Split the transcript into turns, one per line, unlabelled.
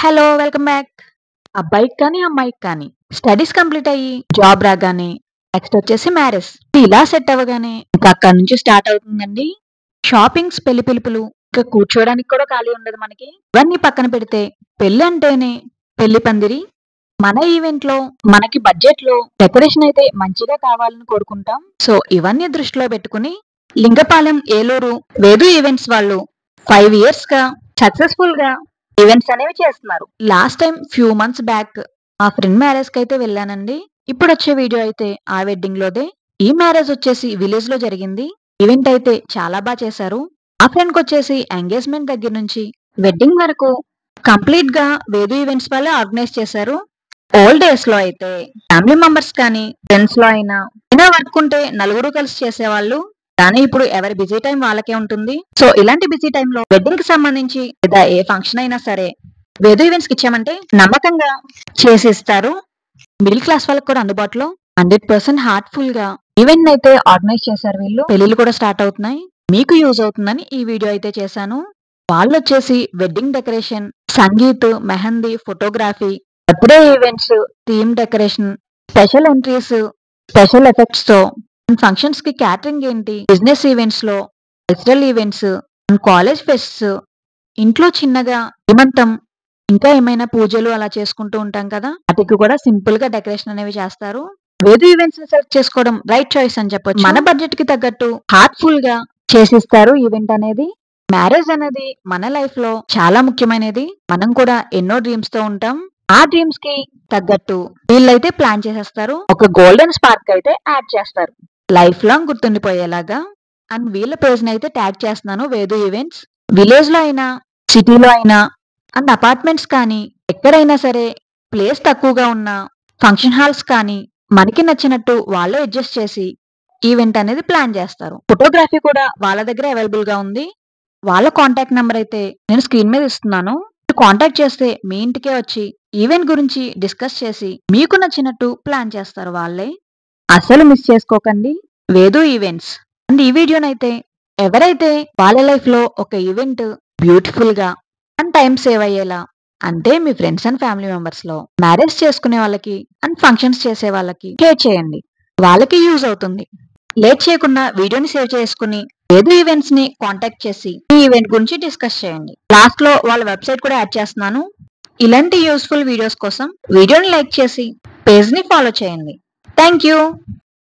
Hello! Welcome back. అబ్బాయికి కానీ, అమ్మాయికి కానీ స్టడీస్ కంప్లీట్ అయ్యి జాబ్ రాగానే నెక్స్ట్ వచ్చేసి మ్యారేజ్. ఇలా సెట్ అవ్వగానే ఇంకా అక్కడి నుంచి స్టార్ట్ అవుతుందండి షాపింగ్స్, పెళ్లి పిలుపులు. ఇంకా కూర్చోడానికి కూడా ఖాళీ ఉండదు మనకి. ఇవన్నీ పక్కన పెడితే పెళ్లి అంటేనే పెళ్లి పందిరి. మన ఈవెంట్‌లో మనకి బడ్జెట్‌లో డెకరేషన్ అయితే మంచిగా కావాలని కోరుకుంటాం. సో, ఇవన్నీ దృష్టిలో పెట్టుకొని లింగపాలెం, ఏలూరు వేదు ఈవెంట్స్ వాళ్ళు 5 ఇయర్స్‌గా సక్సెస్‌ఫుల్‌గా ఈవెంట్స్ అనేవి చేస్తున్నారు. Last time few months back మా ఫ్రెండ్ మ్యారేజ్‌కి అయితే వెళ్ళానండి. ఇప్పుడొచ్చే వీడియో అయితే ఆ వెడ్డింగ్‌లోదే. ఈ మ్యారేజ్ వచ్చేసి విలేజ్‌లో జరిగింది. ఈవెంట్ అయితే చాలా చేశారు. మా ఫ్రెండ్‌కొచ్చేసి ఎంగేజ్‌మెంట్ దగ్గర నుంచి వెడ్డింగ్ వరకు కంప్లీట్‌గా వేదు ఈవెంట్స్ వాళ్ళే ఆర్గనైజ్ చేశారు. ఓల్డ్ డేస్‌లో అయితే ఫ్యామిలీ మెంబర్స్ కానీ, ఫ్రెండ్స్‌లో అయినా ఏదైనా వర్క్ ఉంటే నలుగురు కలిసి చేసేవాళ్ళు. కానీ ఇప్పుడు ఎవరి బిజీ టైం వాళ్ళకే ఉంటుంది. సో, ఇలాంటి బిజీ టైంలో వెడ్డింగ్‌కి సంబంధించి లేదా ఏ ఫంక్షన్ అయినా సరే వేదు ఈవెంట్స్‌కి ఇచ్చామంటే నమ్మకంగా చేసిస్తారు. మిడిల్ క్లాస్ వాళ్ళకి కూడా అందుబాటులో 100% హార్ట్‌ఫుల్‌గా ఈవెంట్‌ని అయితే ఆర్గనైజ్ చేశారు వీళ్ళు. పెళ్ళిళ్ళు కూడా స్టార్ట్ అవుతున్నాయి. మీకు యూజ్ అవుతుందని ఈ వీడియో అయితే చేశాను. వాళ్ళొచ్చేసి wedding decoration, sangeet, mehndi, photography, birthday events, theme decoration, special entries, special ఎఫెక్ట్స్‌తో ఫంక్షన్స్‌కి క్యాటరింగ్ ఏంటి, బిజినెస్ ఈవెంట్స్‌లో కల్చరల్ ఈవెంట్స్, కాలేజ్ ఫెస్ట్స్, ఇంట్లో చిన్నగా శ్రీమంతం, ఇంకా ఏమైనా పూజలు అలా చేసుకుంటూ ఉంటాం కదా! వాటికి కూడా సింపుల్‌గా డెకరేషన్ అనేవి చేస్తారు. వేదు ఈవెంట్స్‌ని సెలెక్ట్ చేసుకోవడం రైట్ చాయిస్ అని చెప్పొచ్చు. మన బడ్జెట్‌కి తగ్గట్టు హార్ట్‌ఫుల్‌గా చేసిస్తారు ఈవెంట్ అనేది. మ్యారేజ్ అనేది మన లైఫ్‌లో చాలా ముఖ్యమైనది. మనం కూడా ఎన్నో డ్రీమ్స్‌తో ఉంటాం. ఆ డ్రీమ్స్‌కి తగ్గట్టు వీళ్ళైతే ప్లాన్ చేసేస్తారు. ఒక గోల్డెన్ స్పార్క్ అయితే యాడ్ చేస్తారు. లైఫ్ లాంగ్ గుర్తుండిపోయేలాగా. అండ్ వీళ్ళ పేజ్‌ని అయితే ట్యాగ్ చేస్తున్నాను వేదు ఈవెంట్స్. విలేజ్‌లో అయినా, సిటీలో అయినా అండ్ అపార్ట్మెంట్స్ కానీ ఎక్కడైనా సరే ప్లేస్ తక్కువగా ఉన్న ఫంక్షన్ హాల్స్ కానీ మనకి నచ్చినట్టు వాళ్ళే అడ్జస్ట్ చేసి ఈవెంట్ అనేది ప్లాన్ చేస్తారు. ఫోటోగ్రఫీ కూడా వాళ్ళ దగ్గరే అవైలబుల్‌గా ఉంది. వాళ్ళ కాంటాక్ట్ నంబర్ అయితే నేను స్క్రీన్ మీద ఇస్తున్నాను. మీరు కాంటాక్ట్ చేస్తే మీ ఇంటికే వచ్చి ఈవెంట్ గురించి డిస్కస్ చేసి మీకు నచ్చినట్టు ప్లాన్ చేస్తారు వాళ్ళే. అస్సలు మిస్ చేసుకోకండి వేదు ఈవెంట్స్. అండ్ ఈ వీడియోనైతే ఎవరైతే వాళ్ళ లైఫ్‌లో ఒక ఈవెంట్ బ్యూటిఫుల్‌గా అండ్ టైం సేవ్ అయ్యేలా అంటే మీ ఫ్రెండ్స్ అండ్ ఫ్యామిలీ మెంబర్స్‌లో మ్యారేజ్ చేసుకునే వాళ్ళకి అండ్ ఫంక్షన్స్ చేసే వాళ్ళకి షేర్ చేయండి. వాళ్ళకి యూజ్ అవుతుంది. లేట్ చేయకుండా వీడియోని సేవ్ చేసుకుని వేదు ఈవెంట్స్‌ని కాంటాక్ట్ చేసి ఈ ఈవెంట్ గురించి డిస్కస్ చేయండి. లాస్ట్‌లో వాళ్ళ వెబ్‌సైట్ కూడా యాడ్ చేస్తున్నాను. ఇలాంటి యూజ్‌ఫుల్ వీడియోస్ కోసం వీడియోని లైక్ చేసి పేజ్‌ని ఫాలో చేయండి. Thank you.